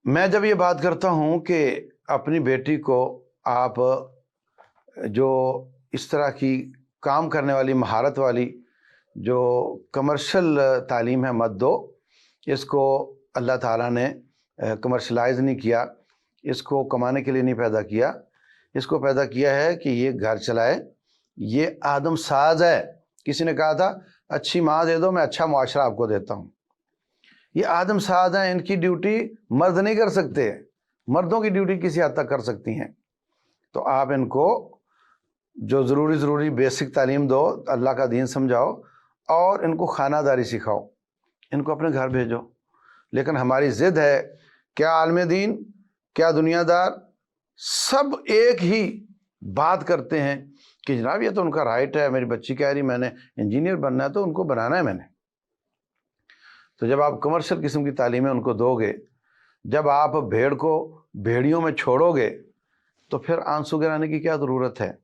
मैं जब ये बात करता हूँ कि अपनी बेटी को आप जो इस तरह की काम करने वाली, महारत वाली जो कमर्शियल तालीम है मत दो, इसको अल्लाह ताला ने कमर्शलाइज नहीं किया, इसको कमाने के लिए नहीं पैदा किया, इसको पैदा किया है कि ये घर चलाए। ये आदम साज है। किसी ने कहा था अच्छी माँ दे दो, मैं अच्छा मुआशरा आपको देता हूँ। ये आदम साज हैं, इनकी ड्यूटी मर्द नहीं कर सकते, मर्दों की ड्यूटी किसी हद तक कर सकती हैं। तो आप इनको जो ज़रूरी बेसिक तालीम दो, अल्लाह का दीन समझाओ और इनको खानादारी सिखाओ, इनको अपने घर भेजो। लेकिन हमारी ज़िद है, क्या आलम दीन, क्या दुनियादार, सब एक ही बात करते हैं कि जनाब ये तो उनका राइट है, मेरी बच्ची कह रही मैंने इंजीनियर बनना है तो उनको बनाना है मैंने। तो जब आप कमर्शियल किस्म की तालीमें उनको दोगे, जब आप भेड़ को भेड़ियों में छोड़ोगे, तो फिर आंसू गिराने की क्या ज़रूरत है।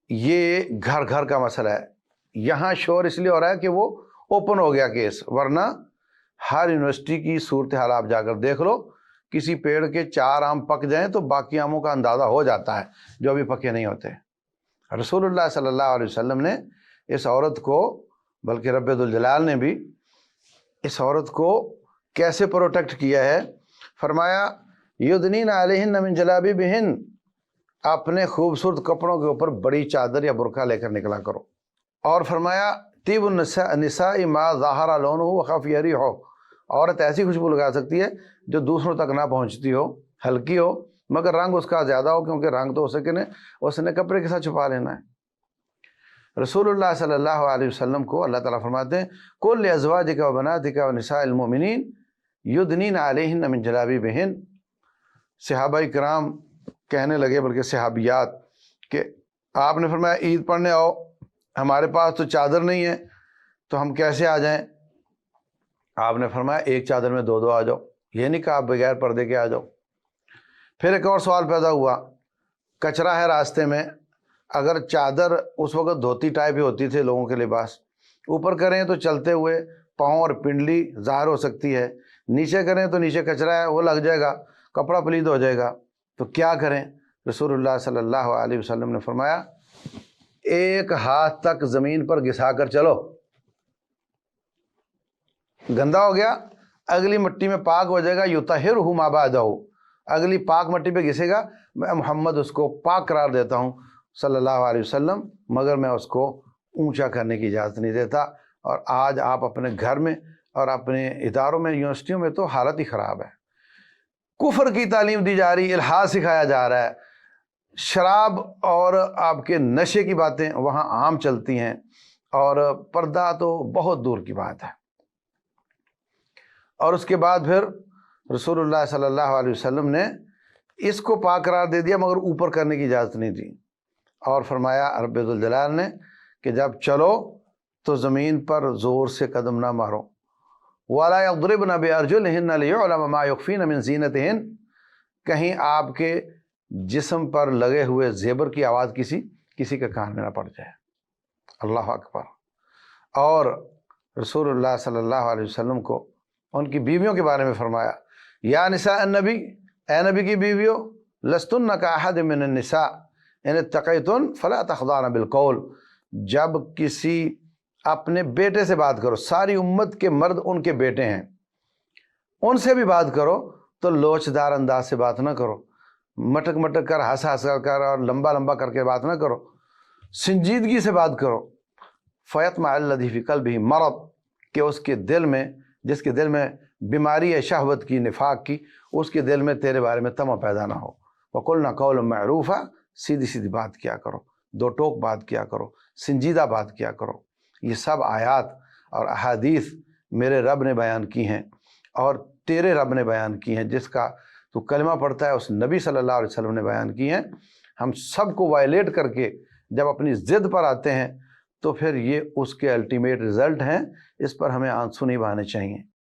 ये घर घर का मसला है। यहाँ शोर इसलिए हो रहा है कि वो ओपन हो गया केस, वरना हर यूनिवर्सिटी की सूरत हाल आप जाकर देख लो। किसी पेड़ के 4 आम पक जाएं तो बाकी आमों का अंदाज़ा हो जाता है जो अभी पके नहीं होते। रसूलुल्लाह सल्लल्लाहु अलैहि वसल्लम ने इस औरत को, बल्कि रब्बुल जलाल ने भी इस औरत को कैसे प्रोटेक्ट किया है। फरमाया युदनीन अलैहिन मिन जलाबिबिहिन, अपने खूबसूरत कपड़ों के ऊपर बड़ी चादर या बुरका लेकर निकला करो। और फरमाया तीबुन निसाई मा ज़ाहरा लौनुहु व खफ़िया रिहुहु, औरत ऐसी खुशबू लगा सकती है जो दूसरों तक ना पहुंचती हो, हल्की हो मगर रंग उसका ज़्यादा हो, क्योंकि रंग तो उसने कपड़े के साथ छुपा लेना है। रसूलुल्लाह सल्लल्लाहु अलैहि वसल्लम को अल्लाह ताला फरमाते हैं कुल अज़वाजिका व बनातिका व निसाइल मोमिनीन युदनीन अलैहिन मिन जलाबिबिहिन। सहाबा इकराम कहने लगे, बल्कि सहाबियात, कि आपने फरमाया ईद पढ़ने आओ, हमारे पास तो चादर नहीं है तो हम कैसे आ जाएं। आपने फरमाया एक चादर में 2 आ जाओ, ये नहीं कहा आप बगैर पर्दे के आ जाओ। फिर एक और सवाल पैदा हुआ, कचरा है रास्ते में, अगर चादर उस वक्त धोती टाइप ही होती थी लोगों के लिबास, ऊपर करें तो चलते हुए पाँव और पिंडली ज़ाहिर हो सकती है, नीचे करें तो नीचे कचरा है वो लग जाएगा, कपड़ा पलीद हो जाएगा, तो क्या करें। रसूलुल्लाह सल्लल्लाहु अलैहि वसल्लम ने फरमाया एक हाथ तक ज़मीन पर घिसा कर चलो, गंदा हो गया अगली मिट्टी में पाक हो जाएगा, युतहिरुहु मा बादहु, अगली पाक मिट्टी पे घिसेगा, मैं मोहम्मद उसको पाक करार देता हूँ सल्लल्लाहु अलैहि वसल्लम, मगर मैं उसको ऊंचा करने की इजाज़त नहीं देता। और आज आप अपने घर में और अपने इदारों में, यूनिवर्सिटियों में तो हालत ही ख़राब है। कुफर की तालीम दी जा रही, इल्हाद सिखाया जा रहा है, शराब और आपके नशे की बातें वहाँ आम चलती हैं, और पर्दा तो बहुत दूर की बात है। और उसके बाद फिर रसूलुल्लाह सल्लल्लाहु अलैहि वसल्लम ने इसको पाक करार दे दिया, मगर ऊपर करने की इजाज़त नहीं दी। और फरमाया रब्बुल जलाल ने कि जब चलो तो ज़मीन पर ज़ोर से कदम ना मारो, वला यضربन बिअरजुलिहिन लियुअलम मा युख्फीन मिन ज़ीनतिहिन, कहीं आपके जिस्म पर लगे हुए ज़ेबर की आवाज़ किसी के कान में ना पड़ जाए। अल्लाह अकबर। और रसूलुल्लाह सल्लल्लाहु अलैहि वसल्लम को उनकी बीवियों के बारे में फरमाया या निसा अन्नबी, ए नबी की बीवियों, लस्तुन्ना का अहद मिन अन्निसा इन इत्तक़ैतुन फला तख़ज़अन बिलक़ौल, जब किसी अपने बेटे से बात करो, सारी उम्मत के मर्द उनके बेटे हैं, उनसे भी बात करो तो लोचदार अंदाज से बात ना करो, मटक मटक कर, हंस हंस कर और लंबा लंबा करके बात ना करो, संजीदगी से बात करो। फ़यत्मा अल्लज़ी फ़ी क़ल्बिही मरद, कि उसके दिल में, जिसके दिल में बीमारी है शहवत की, निफाक की, उसके दिल में तेरे बारे में तमा पैदा ना हो। वक़ुलना क़ौलन मअरूफ़ा, सीधी सीधी बात किया करो, 2 टोक बात किया करो, संजीदा बात किया करो। ये सब आयात और अहादीस मेरे रब ने बयान की हैं और तेरे रब ने बयान की हैं, जिसका तो कलमा पढ़ता है उस नबी सल्लल्लाहु अलैहि वसल्लम ने बयान की हैं। हम सब को वायलेट करके जब अपनी ज़िद पर आते हैं तो फिर ये उसके अल्टीमेट रिज़ल्ट हैं, इस पर हमें आंसू नहीं बहाने चाहिए।